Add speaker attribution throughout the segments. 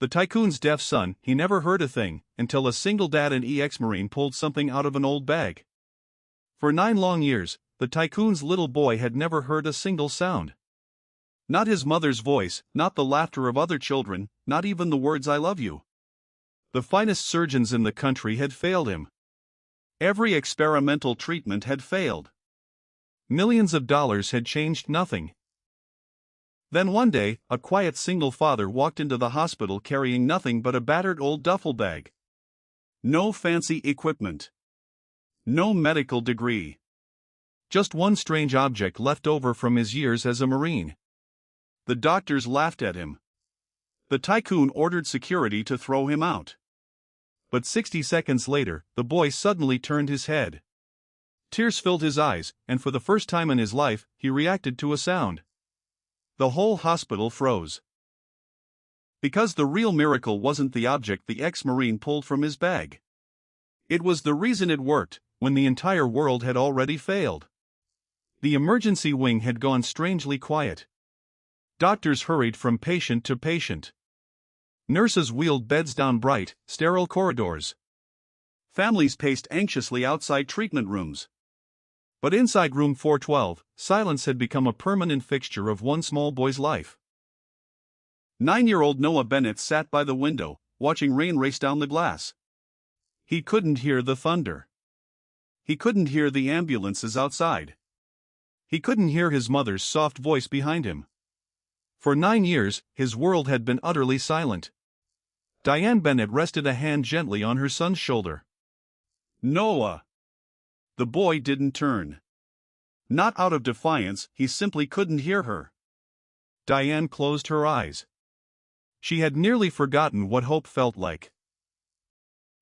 Speaker 1: The tycoon's deaf son, he never heard a thing, until a single dad and ex-Marine pulled something out of an old bag. For 9 long years, the tycoon's little boy had never heard a single sound. Not his mother's voice, not the laughter of other children, not even the words "I love you." The finest surgeons in the country had failed him. Every experimental treatment had failed. Millions of dollars had changed nothing. Then one day, a quiet single father walked into the hospital carrying nothing but a battered old duffel bag. No fancy equipment. No medical degree. Just one strange object left over from his years as a Marine. The doctors laughed at him. The tycoon ordered security to throw him out. But 60 seconds later, the boy suddenly turned his head. Tears filled his eyes, and for the first time in his life, he reacted to a sound. The whole hospital froze. Because the real miracle wasn't the object the ex-Marine pulled from his bag. It was the reason it worked, when the entire world had already failed. The emergency wing had gone strangely quiet. Doctors hurried from patient to patient. Nurses wheeled beds down bright, sterile corridors. Families paced anxiously outside treatment rooms. But inside room 412, silence had become a permanent fixture of one small boy's life. 9-year-old Noah Bennett sat by the window, watching rain race down the glass. He couldn't hear the thunder. He couldn't hear the ambulances outside. He couldn't hear his mother's soft voice behind him. For 9 years, his world had been utterly silent. Diane Bennett rested a hand gently on her son's shoulder. "Noah!" The boy didn't turn. Not out of defiance, he simply couldn't hear her. Diane closed her eyes. She had nearly forgotten what hope felt like.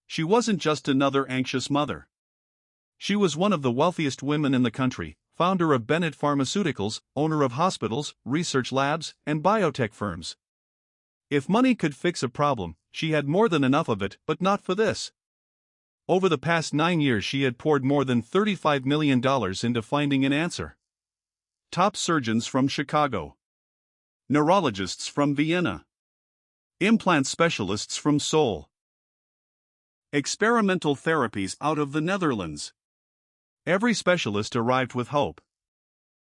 Speaker 1: She wasn't just another anxious mother. She was one of the wealthiest women in the country, founder of Bennett Pharmaceuticals, owner of hospitals, research labs, and biotech firms. If money could fix a problem, she had more than enough of it, but not for this. Over the past 9 years she had poured more than $35 million into finding an answer. Top surgeons from Chicago. Neurologists from Vienna. Implant specialists from Seoul. Experimental therapies out of the Netherlands. Every specialist arrived with hope.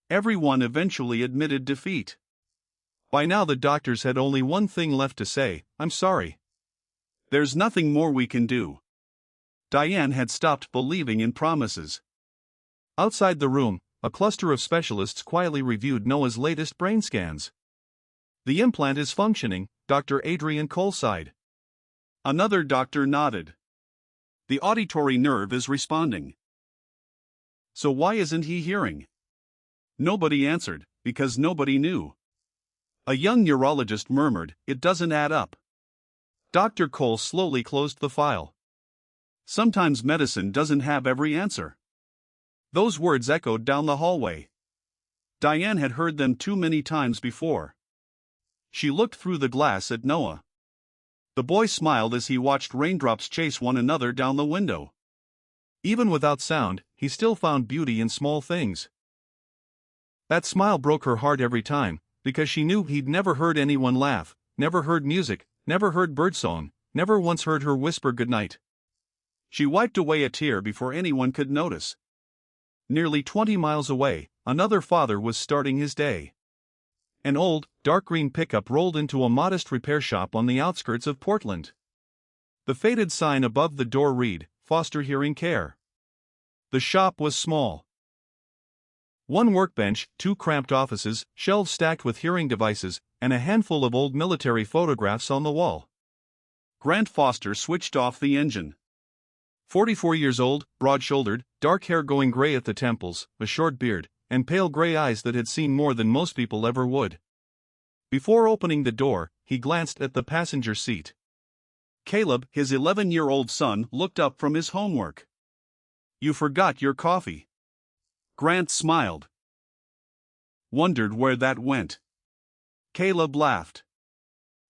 Speaker 1: Everyone eventually admitted defeat. By now the doctors had only one thing left to say: "I'm sorry. There's nothing more we can do." Diane had stopped believing in promises. Outside the room, a cluster of specialists quietly reviewed Noah's latest brain scans. "The implant is functioning," Dr. Adrian Cole sighed. Another doctor nodded. "The auditory nerve is responding." "So why isn't he hearing?" Nobody answered, because nobody knew. A young neurologist murmured, "It doesn't add up." Dr. Cole slowly closed the file. "Sometimes medicine doesn't have every answer." Those words echoed down the hallway. Diane had heard them too many times before. She looked through the glass at Noah. The boy smiled as he watched raindrops chase one another down the window. Even without sound, he still found beauty in small things. That smile broke her heart every time, because she knew he'd never heard anyone laugh, never heard music, never heard birdsong, never once heard her whisper goodnight. She wiped away a tear before anyone could notice. Nearly 20 miles away, another father was starting his day. An old, dark green pickup rolled into a modest repair shop on the outskirts of Portland. The faded sign above the door read, "Foster Hearing Care." The shop was small. One workbench, 2 cramped offices, shelves stacked with hearing devices, and a handful of old military photographs on the wall. Grant Foster switched off the engine. 44 years old, broad-shouldered, dark hair going gray at the temples, a short beard, and pale gray eyes that had seen more than most people ever would. Before opening the door, he glanced at the passenger seat. Caleb, his 11-year-old son, looked up from his homework. "You forgot your coffee." Grant smiled. "Wondered where that went." Caleb laughed.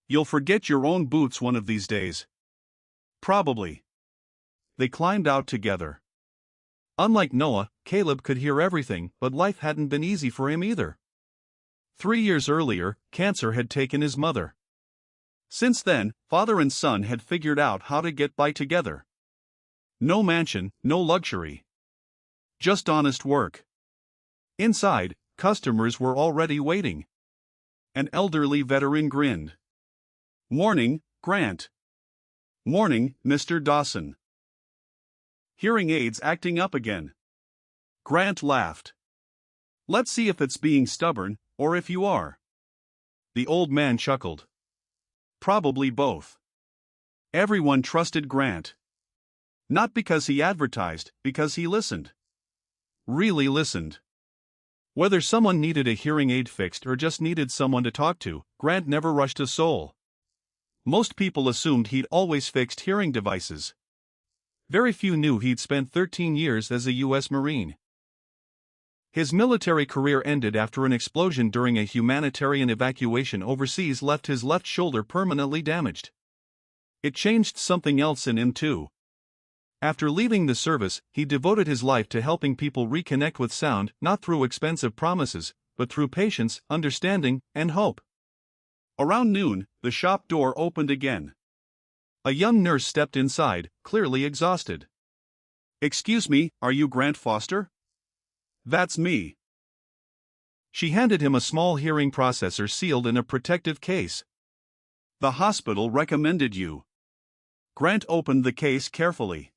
Speaker 1: "You'll forget your own boots one of these days." "Probably." They climbed out together. Unlike Noah, Caleb could hear everything, but life hadn't been easy for him either. 3 years earlier, cancer had taken his mother. Since then, father and son had figured out how to get by together. No mansion, no luxury. Just honest work. Inside, customers were already waiting. An elderly veteran grinned. "Morning, Grant." "Morning, Mr. Dawson." "Hearing aids acting up again." Grant laughed. "Let's see if it's being stubborn, or if you are." The old man chuckled. "Probably both." Everyone trusted Grant. Not because he advertised, because he listened. Really listened. Whether someone needed a hearing aid fixed or just needed someone to talk to, Grant never rushed a soul. Most people assumed he'd always fixed hearing devices. Very few knew he'd spent 13 years as a U.S. Marine. His military career ended after an explosion during a humanitarian evacuation overseas left his left shoulder permanently damaged. It changed something else in him too. After leaving the service, he devoted his life to helping people reconnect with sound, not through expensive promises, but through patience, understanding, and hope. Around noon, the shop door opened again. A young nurse stepped inside, clearly exhausted. "Excuse me, are you Grant Foster?" "That's me." She handed him a small hearing processor sealed in a protective case. "The hospital recommended you." Grant opened the case carefully.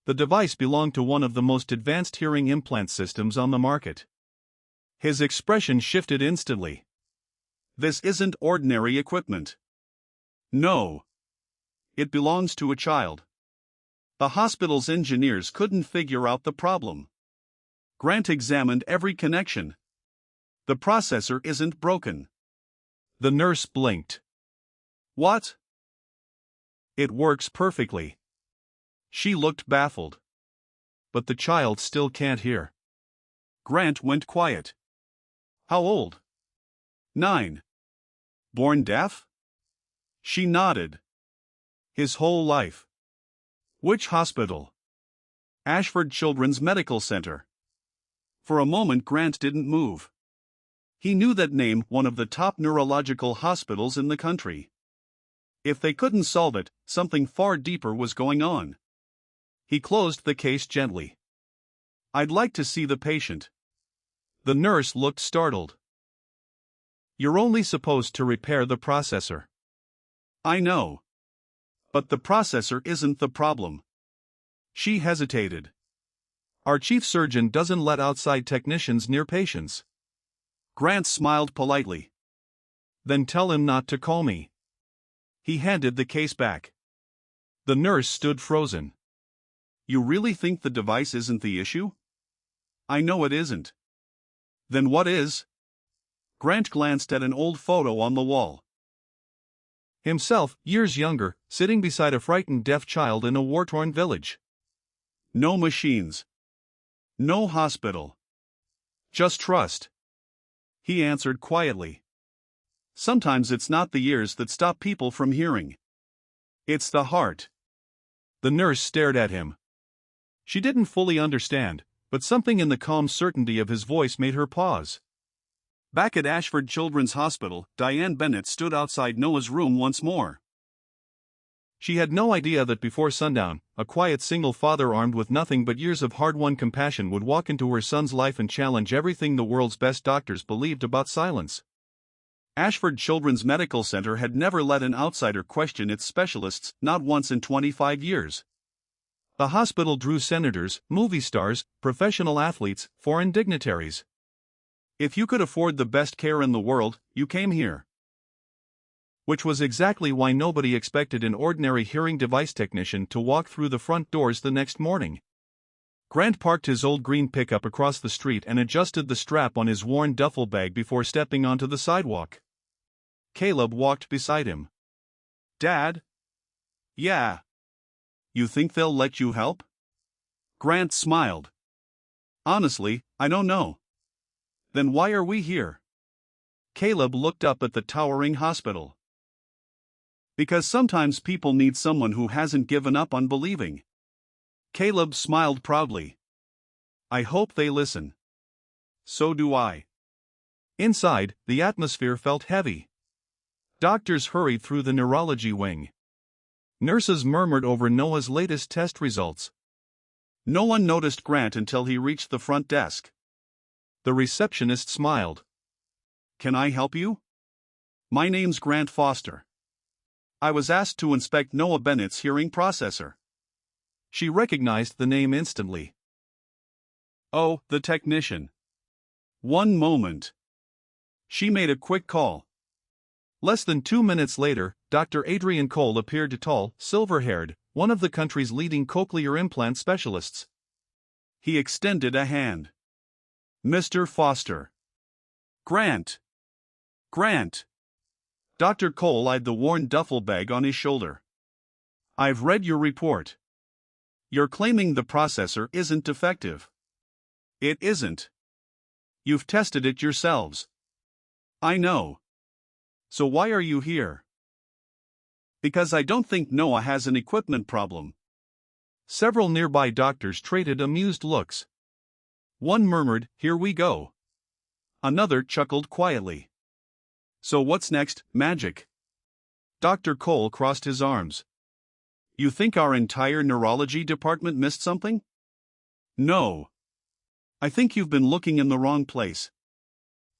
Speaker 1: The device belonged to one of the most advanced hearing implant systems on the market. His expression shifted instantly. "This isn't ordinary equipment." "No. It belongs to a child. The hospital's engineers couldn't figure out the problem." Grant examined every connection. "The processor isn't broken." The nurse blinked. "What?" "It works perfectly." She looked baffled. "But the child still can't hear." Grant went quiet. "How old?" 9. "Born deaf?" She nodded. "His whole life." "Which hospital?" "Ashford Children's Medical Center." For a moment Grant didn't move. He knew that name, one of the top neurological hospitals in the country. If they couldn't solve it, something far deeper was going on. He closed the case gently. "I'd like to see the patient." The nurse looked startled. "You're only supposed to repair the processor." "I know. But the processor isn't the problem." She hesitated. "Our chief surgeon doesn't let outside technicians near patients." Grant smiled politely. "Then tell him not to call me." He handed the case back. The nurse stood frozen. "You really think the device isn't the issue?" "I know it isn't." "Then what is?" Grant glanced at an old photo on the wall. Himself, years younger, sitting beside a frightened deaf child in a war-torn village. No machines. No hospital. Just trust. He answered quietly. "Sometimes it's not the ears that stop people from hearing. It's the heart." The nurse stared at him. She didn't fully understand, but something in the calm certainty of his voice made her pause. Back at Ashford Children's Hospital, Diane Bennett stood outside Noah's room once more. She had no idea that before sundown, a quiet single father armed with nothing but years of hard-won compassion would walk into her son's life and challenge everything the world's best doctors believed about silence. Ashford Children's Medical Center had never let an outsider question its specialists, not once in 25 years. The hospital drew senators, movie stars, professional athletes, foreign dignitaries. If you could afford the best care in the world, you came here. Which was exactly why nobody expected an ordinary hearing device technician to walk through the front doors the next morning. Grant parked his old green pickup across the street and adjusted the strap on his worn duffel bag before stepping onto the sidewalk. Caleb walked beside him. "Dad?" "Yeah." "You think they'll let you help?" Grant smiled. "Honestly, I don't know." "Then why are we here?" Caleb looked up at the towering hospital. "Because sometimes people need someone who hasn't given up on believing." Caleb smiled proudly. "I hope they listen." "So do I." Inside, the atmosphere felt heavy. Doctors hurried through the neurology wing. Nurses murmured over Noah's latest test results. No one noticed Grant until he reached the front desk. The receptionist smiled. "Can I help you? My name's Grant Foster. I was asked to inspect Noah Bennett's hearing processor." She recognized the name instantly. "Oh, the technician. One moment." She made a quick call. Less than 2 minutes later, Dr. Adrian Cole appeared, tall, silver-haired, one of the country's leading cochlear implant specialists. He extended a hand. "Mr. Foster." "Grant. Grant." Dr. Cole eyed the worn duffel bag on his shoulder. "I've read your report. You're claiming the processor isn't defective." "It isn't. You've tested it yourselves." "I know. So why are you here?" "Because I don't think Noah has an equipment problem." Several nearby doctors traded amused looks. One murmured, "Here we go." Another chuckled quietly. "So what's next, Magic?" Dr. Cole crossed his arms. "You think our entire neurology department missed something?" "No. I think you've been looking in the wrong place."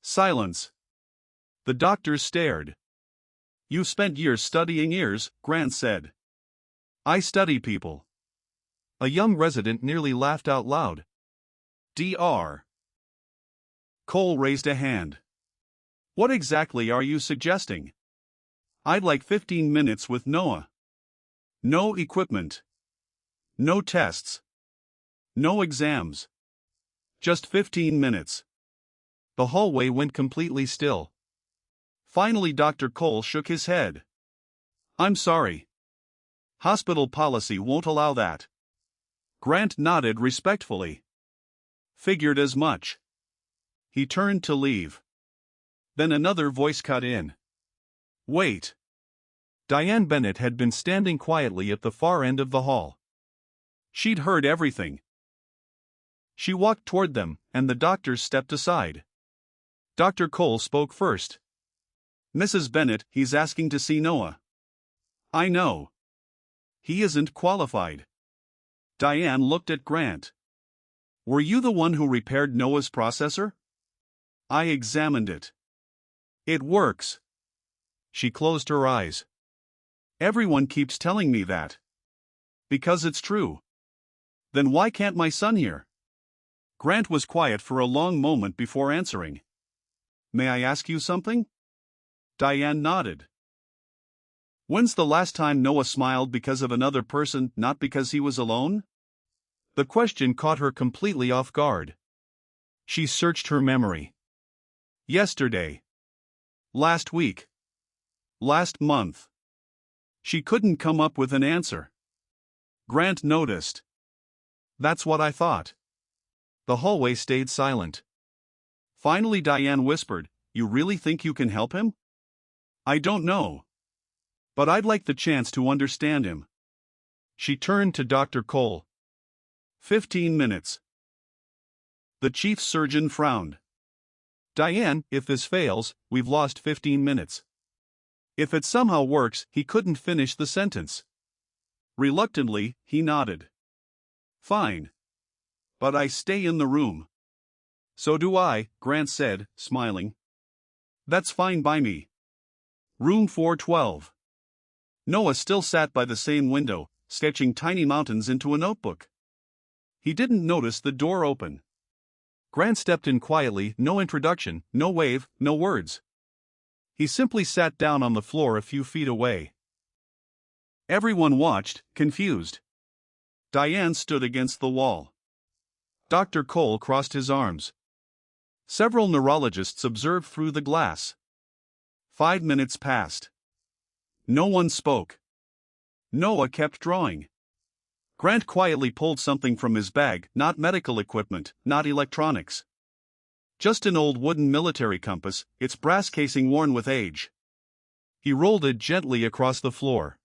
Speaker 1: Silence. The doctors stared. "You've spent years studying ears," Grant said. "I study people." A young resident nearly laughed out loud. Dr. Cole raised a hand. "What exactly are you suggesting?" "I'd like 15 minutes with Noah. No equipment. No tests. No exams. Just 15 minutes. The hallway went completely still. Finally, Dr. Cole shook his head. "I'm sorry. Hospital policy won't allow that." Grant nodded respectfully. "Figured as much." He turned to leave. Then another voice cut in. "Wait." Diane Bennett had been standing quietly at the far end of the hall. She'd heard everything. She walked toward them, and the doctors stepped aside. Dr. Cole spoke first. "Mrs. Bennett, he's asking to see Noah." "I know. He isn't qualified." Diane looked at Grant. "Were you the one who repaired Noah's processor?" "I examined it. It works." She closed her eyes. "Everyone keeps telling me that." "Because it's true." "Then why can't my son hear?" Grant was quiet for a long moment before answering. "May I ask you something?" Diane nodded. "When's the last time Noah smiled because of another person, not because he was alone?" The question caught her completely off guard. She searched her memory. Yesterday. Last week. Last month. She couldn't come up with an answer. Grant noticed. "That's what I thought." The hallway stayed silent. Finally, Diane whispered, "You really think you can help him?" "I don't know. But I'd like the chance to understand him." She turned to Dr. Cole. 15 minutes. The chief surgeon frowned. "Diane, if this fails, we've lost 15 minutes. If it somehow works," he couldn't finish the sentence. Reluctantly, he nodded. "Fine. But I stay in the room." "So do I," Grant said, smiling. "That's fine by me." Room 412. Noah still sat by the same window, sketching tiny mountains into a notebook. He didn't notice the door open. Grant stepped in quietly, no introduction, no wave, no words. He simply sat down on the floor a few feet away. Everyone watched, confused. Diane stood against the wall. Dr. Cole crossed his arms. Several neurologists observed through the glass. 5 minutes passed. No one spoke. Noah kept drawing. Grant quietly pulled something from his bag, not medical equipment, not electronics. Just an old wooden military compass, its brass casing worn with age. He rolled it gently across the floor.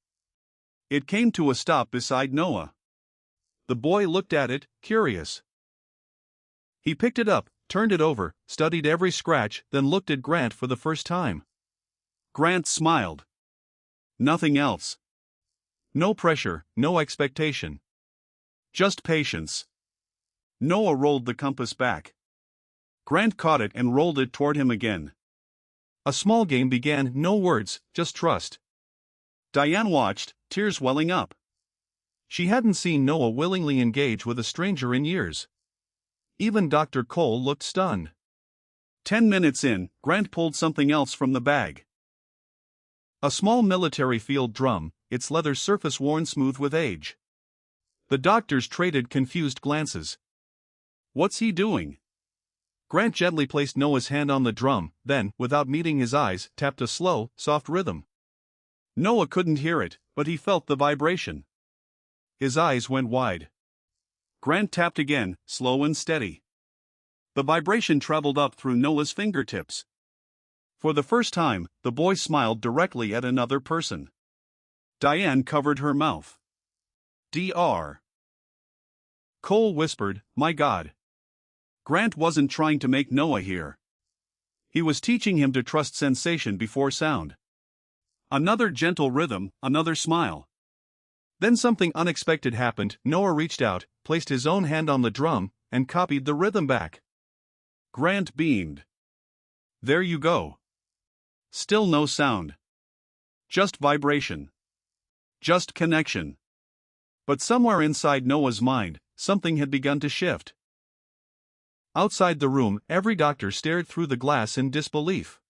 Speaker 1: It came to a stop beside Noah. The boy looked at it, curious. He picked it up, turned it over, studied every scratch, then looked at Grant for the first time. Grant smiled. Nothing else. No pressure, no expectation. Just patience. Noah rolled the compass back. Grant caught it and rolled it toward him again. A small game began, no words, just trust. Diane watched, tears welling up. She hadn't seen Noah willingly engage with a stranger in years. Even Dr. Cole looked stunned. 10 minutes in, Grant pulled something else from the bag. A small military field drum, its leather surface worn smooth with age. The doctors traded confused glances. What's he doing? Grant gently placed Noah's hand on the drum, then, without meeting his eyes, tapped a slow, soft rhythm. Noah couldn't hear it, but he felt the vibration. His eyes went wide. Grant tapped again, slow and steady. The vibration traveled up through Noah's fingertips. For the first time, the boy smiled directly at another person. Diane covered her mouth. Dr. Cole whispered, "My God." Grant wasn't trying to make Noah hear. He was teaching him to trust sensation before sound. Another gentle rhythm, another smile. Then something unexpected happened. Noah reached out, placed his own hand on the drum, and copied the rhythm back. Grant beamed. There you go. Still no sound. Just vibration. Just connection. But somewhere inside Noah's mind, something had begun to shift. Outside the room, every doctor stared through the glass in disbelief.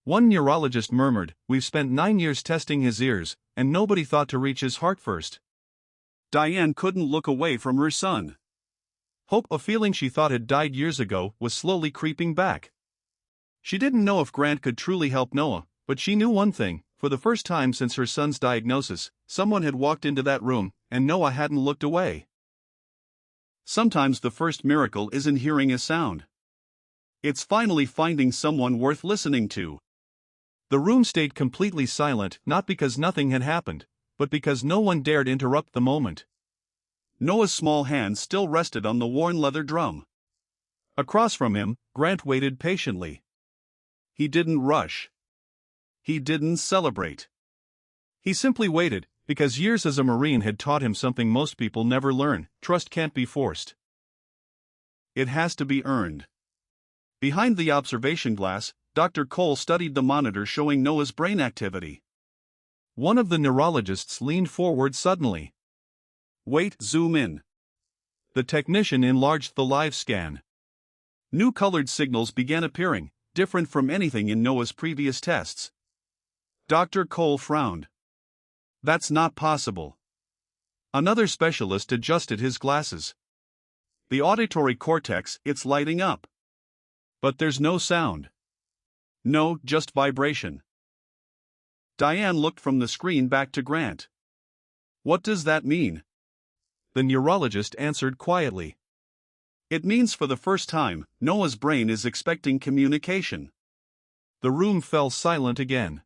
Speaker 1: One neurologist murmured, "We've spent 9 years testing his ears, and nobody thought to reach his heart first." Diane couldn't look away from her son. Hope, a feeling she thought had died years ago, was slowly creeping back. She didn't know if Grant could truly help Noah, but she knew one thing: for the first time since her son's diagnosis, someone had walked into that room, and Noah hadn't looked away. Sometimes the first miracle isn't hearing a sound. It's finally finding someone worth listening to. The room stayed completely silent, not because nothing had happened, but because no one dared interrupt the moment. Noah's small hand still rested on the worn leather drum. Across from him, Grant waited patiently. He didn't rush. He didn't celebrate. He simply waited, because years as a Marine had taught him something most people never learn: trust can't be forced. It has to be earned. Behind the observation glass, Dr. Cole studied the monitor showing Noah's brain activity. One of the neurologists leaned forward suddenly. "Wait, zoom in." The technician enlarged the live scan. New colored signals began appearing, different from anything in Noah's previous tests. Dr. Cole frowned. "That's not possible." Another specialist adjusted his glasses. "The auditory cortex, it's lighting up. But there's no sound." "No, just vibration." Diane looked from the screen back to Grant. "What does that mean?" The neurologist answered quietly. "It means for the first time, Noah's brain is expecting communication." The room fell silent again.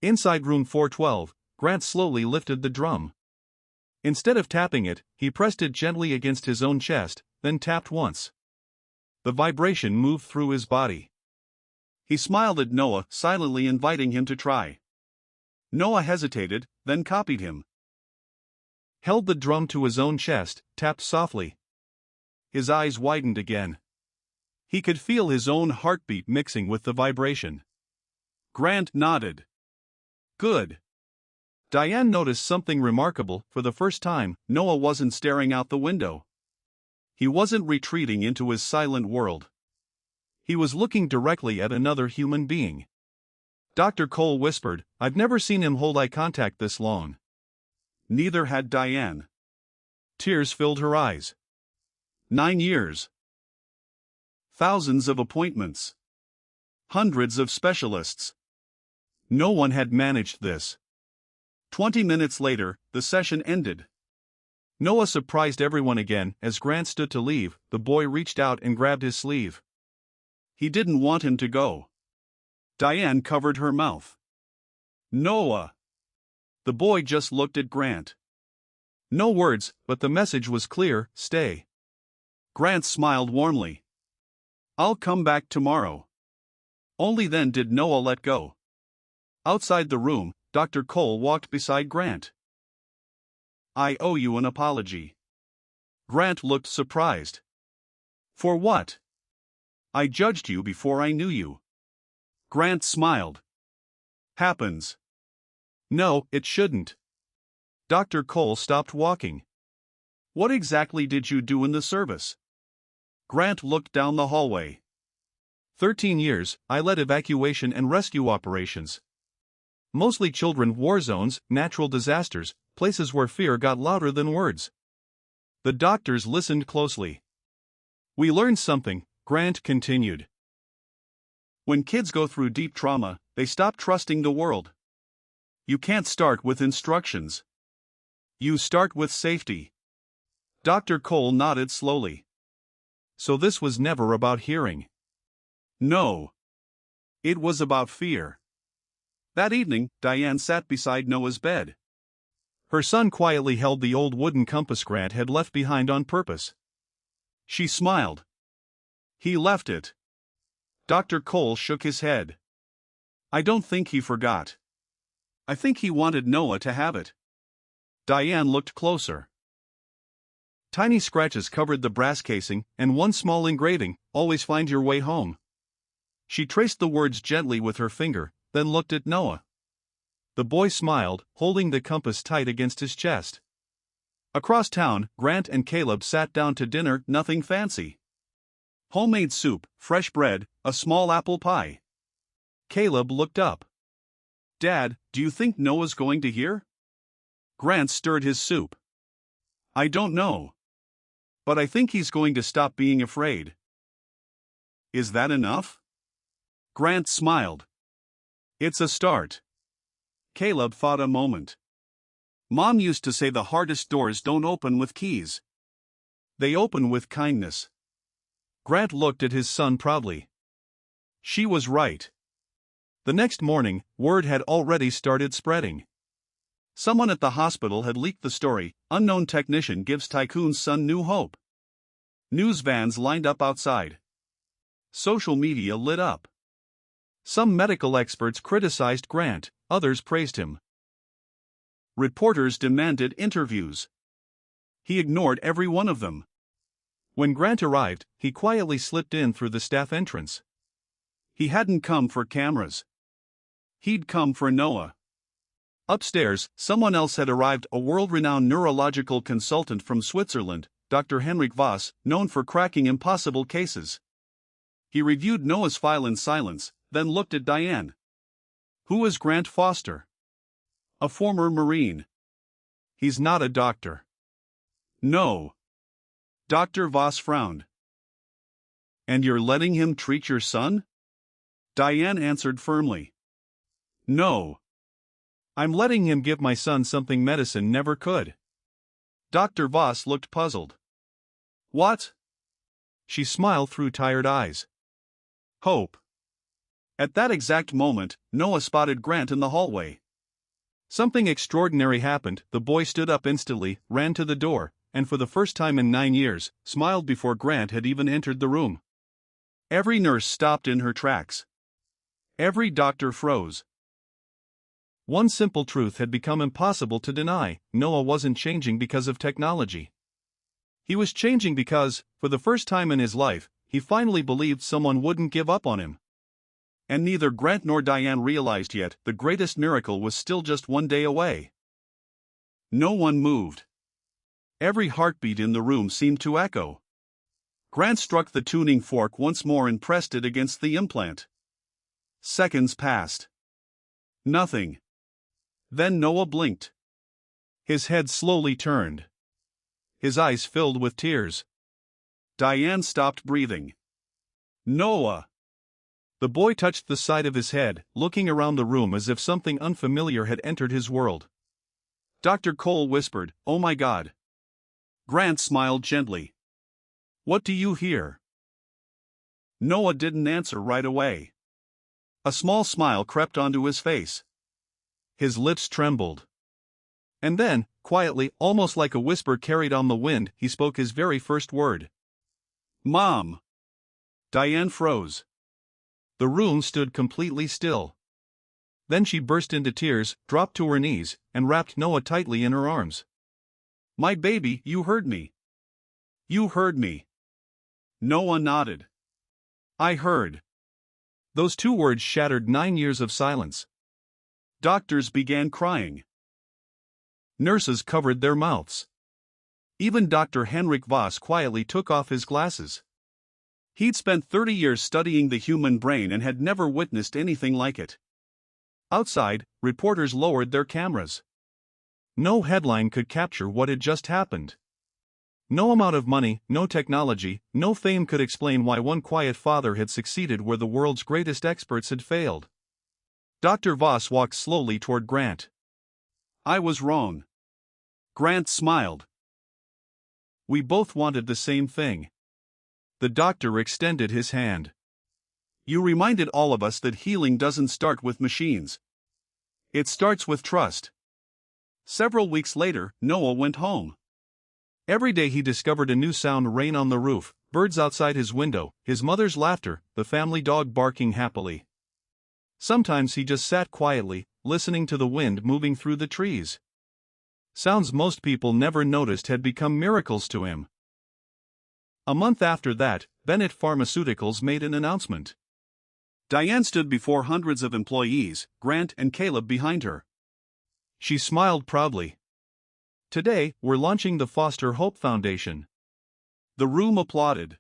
Speaker 1: Inside room 412, Grant slowly lifted the drum. Instead of tapping it, he pressed it gently against his own chest, then tapped once. The vibration moved through his body. He smiled at Noah, silently inviting him to try. Noah hesitated, then copied him. Held the drum to his own chest, tapped softly. His eyes widened again. He could feel his own heartbeat mixing with the vibration. Grant nodded. "Good." Diane noticed something remarkable. For the first time, Noah wasn't staring out the window. He wasn't retreating into his silent world. He was looking directly at another human being. Dr. Cole whispered, "I've never seen him hold eye contact this long." Neither had Diane. Tears filled her eyes. 9 years. Thousands of appointments. Hundreds of specialists. No one had managed this. 20 minutes later, the session ended. Noah surprised everyone again. As Grant stood to leave, the boy reached out and grabbed his sleeve. He didn't want him to go. Diane covered her mouth. "Noah." The boy just looked at Grant. No words, but the message was clear: stay. Grant smiled warmly. "I'll come back tomorrow." Only then did Noah let go. Outside the room, Dr. Cole walked beside Grant. "I owe you an apology." Grant looked surprised. "For what?" "I judged you before I knew you." Grant smiled. "Happens." "No, it shouldn't." Dr. Cole stopped walking. "What exactly did you do in the service?" Grant looked down the hallway. 13 years, I led evacuation and rescue operations. Mostly children war zones, natural disasters, places where fear got louder than words. The doctors listened closely. "We learned something," Grant continued. "When kids go through deep trauma, they stop trusting the world. You can't start with instructions. You start with safety." Dr. Cole nodded slowly. "So this was never about hearing." "No. It was about fear." That evening, Diane sat beside Noah's bed. Her son quietly held the old wooden compass Grant had left behind on purpose. She smiled. "He left it." Dr. Cole shook his head. "I don't think he forgot. I think he wanted Noah to have it." Diane looked closer. Tiny scratches covered the brass casing, and one small engraving, "Always find your way home." She traced the words gently with her finger, then looked at Noah. The boy smiled, holding the compass tight against his chest. Across town, Grant and Caleb sat down to dinner, nothing fancy. Homemade soup, fresh bread, a small apple pie. Caleb looked up. "Dad, do you think Noah's going to hear?" Grant stirred his soup. "I don't know. But I think he's going to stop being afraid." "Is that enough?" Grant smiled. "It's a start." Caleb thought a moment. "Mom used to say the hardest doors don't open with keys. They open with kindness." Grant looked at his son proudly. She was right. The next morning, word had already started spreading. Someone at the hospital had leaked the story, "Unknown technician gives tycoon's son new hope." News vans lined up outside. Social media lit up. Some medical experts criticized Grant, others praised him. Reporters demanded interviews. He ignored every one of them. When Grant arrived, he quietly slipped in through the staff entrance. He hadn't come for cameras. He'd come for Noah. Upstairs, someone else had arrived, a world-renowned neurological consultant from Switzerland, Dr. Henrik Voss, known for cracking impossible cases. He reviewed Noah's file in silence, then looked at Diane. "Who is Grant Foster?" "A former Marine." "He's not a doctor." "No." Dr. Voss frowned. "And you're letting him treat your son?" Diane answered firmly. "No. I'm letting him give my son something medicine never could." Dr. Voss looked puzzled. "What?" She smiled through tired eyes. "Hope." At that exact moment, Noah spotted Grant in the hallway. Something extraordinary happened. The boy stood up instantly, ran to the door, and for the first time in 9 years, smiled before Grant had even entered the room. Every nurse stopped in her tracks. Every doctor froze. One simple truth had become impossible to deny: Noah wasn't changing because of technology. He was changing because, for the first time in his life, he finally believed someone wouldn't give up on him. And neither Grant nor Diane realized yet the greatest miracle was still just one day away. No one moved. Every heartbeat in the room seemed to echo. Grant struck the tuning fork once more and pressed it against the implant. Seconds passed. Nothing. Then Noah blinked. His head slowly turned. His eyes filled with tears. Diane stopped breathing. "Noah!" The boy touched the side of his head, looking around the room as if something unfamiliar had entered his world. Dr. Cole whispered, "Oh my God." Grant smiled gently. "What do you hear?" Noah didn't answer right away. A small smile crept onto his face. His lips trembled. And then, quietly, almost like a whisper carried on the wind, he spoke his very first word. "Mom." Diane froze. The room stood completely still. Then she burst into tears, dropped to her knees, and wrapped Noah tightly in her arms. "My baby, you heard me. You heard me." Noah nodded. "I heard." Those two words shattered 9 years of silence. Doctors began crying. Nurses covered their mouths. Even Dr. Henrik Voss quietly took off his glasses. He'd spent 30 years studying the human brain and had never witnessed anything like it. Outside, reporters lowered their cameras. No headline could capture what had just happened. No amount of money, no technology, no fame could explain why one quiet father had succeeded where the world's greatest experts had failed. Dr. Voss walked slowly toward Grant. "I was wrong." Grant smiled. "We both wanted the same thing." The doctor extended his hand. "You reminded all of us that healing doesn't start with machines. It starts with trust." Several weeks later, Noah went home. Every day he discovered a new sound: rain on the roof, birds outside his window, his mother's laughter, the family dog barking happily. Sometimes he just sat quietly, listening to the wind moving through the trees. Sounds most people never noticed had become miracles to him. A month after that, Bennett Pharmaceuticals made an announcement. Diane stood before hundreds of employees, Grant and Caleb behind her. She smiled proudly. "Today, we're launching the Foster Hope Foundation." The room applauded.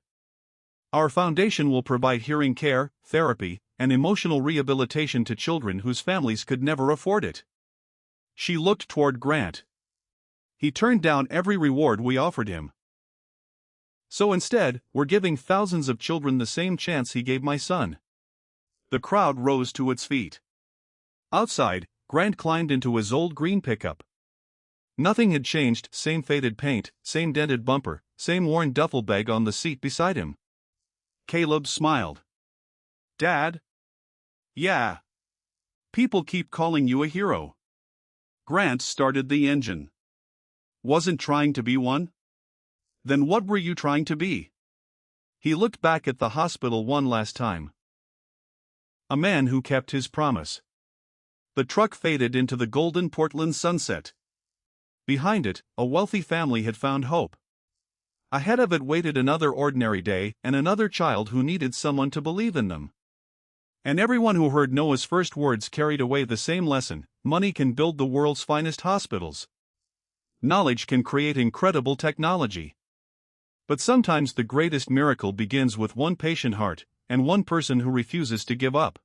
Speaker 1: "Our foundation will provide hearing care, therapy, and emotional rehabilitation to children whose families could never afford it." She looked toward Grant. He turned down every reward we offered him. "So instead, we're giving thousands of children the same chance he gave my son." The crowd rose to its feet. Outside, Grant climbed into his old green pickup. Nothing had changed: same faded paint, same dented bumper, same worn duffel bag on the seat beside him. Caleb smiled. "Dad?" "Yeah. People keep calling you a hero." Grant started the engine. "Wasn't trying to be one?" "Then what were you trying to be?" He looked back at the hospital one last time. A man who kept his promise. The truck faded into the golden Portland sunset. Behind it, a wealthy family had found hope. Ahead of it waited another ordinary day and another child who needed someone to believe in them. And everyone who heard Noah's first words carried away the same lesson: money can build the world's finest hospitals. Knowledge can create incredible technology. But sometimes the greatest miracle begins with one patient heart, and one person who refuses to give up.